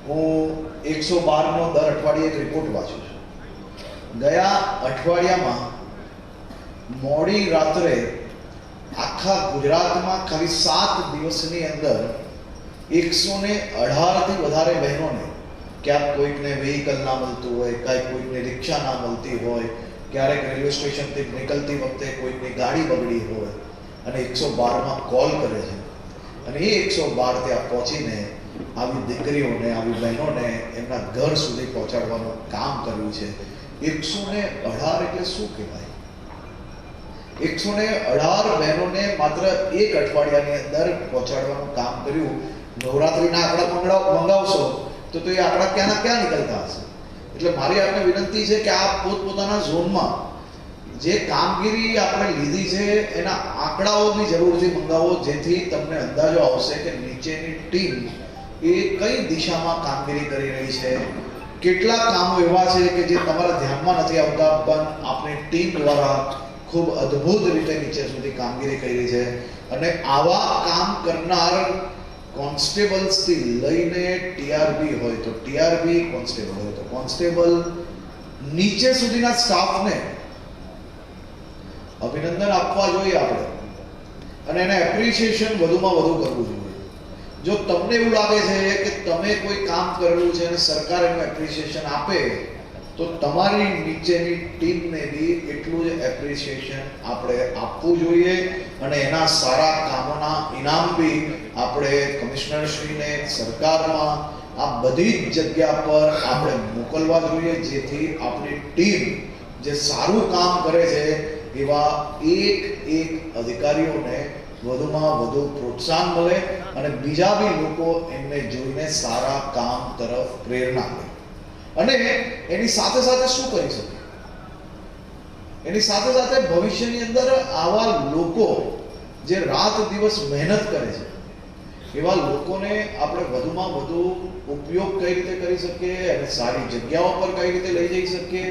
હું 112 નો દર અઠવાડિયે એક રિપોર્ટ વાંચું છું. ગયા અઠવાડિયામાં મોડી રાત્રે આખા ગુજરાતમાં ખાલી 7 દિવસની અંદર 118 થી વધારે બહેનોને, ક્યાંક કોઈકને વ્હીકલ ના મળતું હોય, ક્યાંક કોઈકને રિક્ષા ના મળતી હોય, ક્યારેક રેલવે સ્ટેશનથી નીકળતી વખતે કોઈકની ગાડી બગડી હોય અને 112માં કોલ કરે છે અને એ 112 ત્યાં પહોંચીને આવી દીકરીઓને, આવી બહેનોને એમના ઘર સુધી પહોંચાડવાનું કામ કર્યું છે. 118 એટલે શું કહેવાય? 118 બહેનોને માત્ર એક અઠવાડિયાની અંદર પહોંચાડવાનું કામ કર્યું. નવરાત્રિના આંકડા મંગાવશો તો એ આંકડા ક્યાંના ક્યાં નીકળતા હશે. એટલે મારી આપને વિનંતી છે કે આ પોતપોતાના ઝોનમાં જે કામગીરી આપણે લીધી છે એના આંકડાઓની જરૂરથી મંગાવો, જેથી તમને અંદાજો આવશે કે નીચેની ટીમ એ કઈ દિશામાં કામગીરી કરી રહી છે. કેટલા કામો એવા છે કે જે તમારા ધ્યાનમાં નથી આવતા, પણ આપણી ટીમ દ્વારા ખૂબ અદ્ભુત રીતે નીચે સુધી કામગીરી કરી છે. અને આવા કામ કરનાર કોન્સ્ટેબલ્સથી લઈને ટીઆરબી હોય તો ટીઆરબી, કોન્સ્ટેબલ હોય તો કોન્સ્ટેબલ, નીચે સુધીના સ્ટાફને અભિનંદન આપવા જોઈએ આપણે, અને એને એપ્રિસિએશન વધુમાં વધુ કરવું જોઈએ. જો તમને એવું લાગે છે કે તમે કોઈ કામ કરેલું છે અને સરકાર એનું એપ્રિસિએશન આપે, તો તમારી નીચેની ટીમને બી એટલું જ એપ્રિસિએશન આપણે આપવું જોઈએ અને એના સારા કામોના ઇનામ બી આપણે કમિશનરશ્રીને, સરકારમાં, આ બધી જ જગ્યા પર આપણે મોકલવા જોઈએ, જેથી આપણી ટીમ જે સારું કામ કરે છે એવા એક અધિકારીઓને વધુમાં વધુ પ્રોત્સાહન મળે અને બીજા બી લોકો એમને જોઈને સારા કામ તરફ પ્રેરણા લે. અને એની સાથે સાથે શું કરી શકે? એની સાથે સાથે ભવિષ્યની અંદર આવા લોકો જે રાત દિવસ મહેનત કરે છે એવા લોકોને આપણે વધુમાં વધુ ઉપયોગ કઈ રીતે કરી શકીએ અને સારી જગ્યાઓ પર કઈ રીતે લઈ જઈ શકીએ,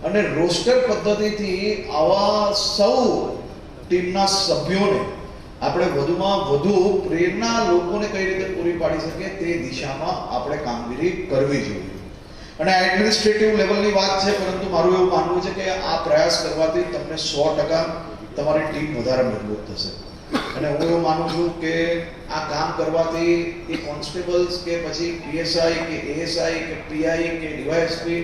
અને રોસ્ટર પદ્ધતિથી આવા સૌ ટીમના સભ્યોને આપણે વધુમાં વધુ પ્રેરણા લોકોને કઈ રીતે પૂરી પાડી શકીએ તે દિશામાં આપણે કામગીરી કરવી જોઈએ. અને એડમિનિસ્ટ્રેટિવ લેવલની વાત છે, પરંતુ મારું એવું માનવું છે કે આ પ્રયાસ કરવાથી તમને 100% તમારી ટીમ વધારે મજબૂત થશે. અને હું એવું માનું છું કે આ કામ કરવાથી એ કોન્સ્ટેબલ્સ કે પછી પીએસઆઈ કે એએસઆઈ કે પીઆઈ કે ડીવાયએસપી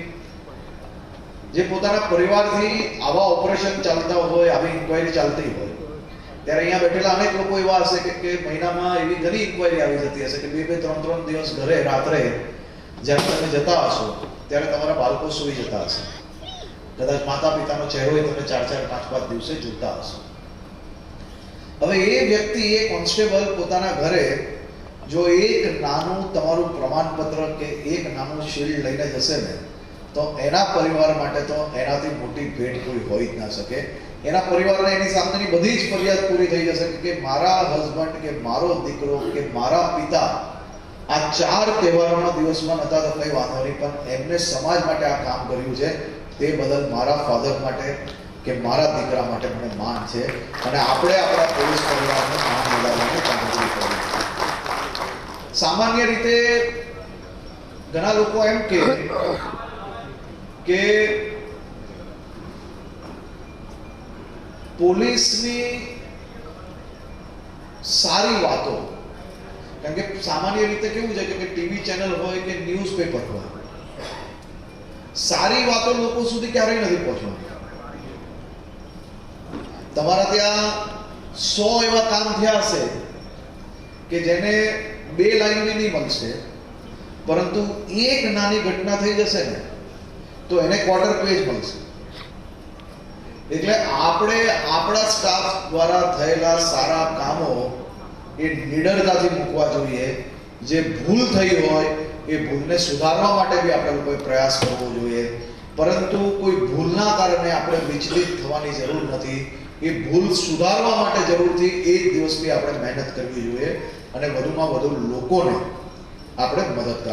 જે પોતાના પરિવારથી આવા ઓપરેશન ચાલતા હોય, આવી ઇન્ક્વાયરી ચાલતી હોય, ત્યારે અહીંયા બેઠેલા અનેક લોકો એવા હશે કે મહિનામાં એવી ઘણી ઇન્ક્વાયરી આવી જતી હશે કે 2-3 દિવસ ઘરે રાત્રે જ્યારે તમે જતા હશો ત્યારે તમારા બાળકો સૂઈ જતા હશે, કદાચ માતા પિતાનો ચહેરો તમે 4-4, 5-5 દિવસે જોતા હશો. હવે એ વ્યક્તિ, એ કોન્સ્ટેબલ પોતાના ઘરે જો એક નાનું તમારું પ્રમાણપત્ર કે એક નાનું શિલ્ડ લઈને જશે ને, તો એના પરિવાર માટે તો એનાથી મોટી ભેટ કોઈ હોઈ જ ના શકે. એના પરિવારને એની સામેની બધી જ ફરિયાદ પૂરી થઈ જશે કે મારા હસબન્ડ કે મારો દીકરો કે મારા પિતા આ 4 તહેવારોના દિવસમાં નતા તો કંઈ વાંધો નહીં, પણ એમને સમાજ માટે આ કામ કર્યું છે, તે બદલ મારા ફાધર માટે કે મારા દીકરા માટે મને માન છે અને આપણે આપણા પોલીસ પરિવારને માન મેળવવાની કામગીરી કરવી છે. સામાન્ય રીતે ઘણા લોકો એમ કે પોલીસની સારી વાતો, કારણ કે સામાન્ય રીતે કેવું છે કે ટીવી ચેનલ હોય કે ન્યૂઝપેપર હોય, સારી વાતો લોકો સુધી ક્યારેય નથી પહોંચવાની. તમારા ત્યાં 100 એવા કામ થયા હશે કે જેને 2 લાઈન બી નહીં મળશે, પરંતુ એક નાની ઘટના થઈ જશે ને તો એને ક્વાર્ટર પેજ મળશે. એટલે આપણે આપણા સ્ટાફ દ્વારા થયેલા સારા કામો એ નિડરતાથી મૂકવા જોઈએ. જે ભૂલ થઈ હોય એ ભૂલને સુધારવા માટે બી આપણે લોકોએ પ્રયાસ કરવો જોઈએ, પરંતુ કોઈ ભૂલના કારણે આપણે વિચલિત થવાની જરૂર નથી. એ ભૂલ સુધારવા માટે જરૂરથી એક દિવસથી આપણે મહેનત કરવી જોઈએ અને વધુમાં વધુ લોકોને આપણે મદદ કરવી.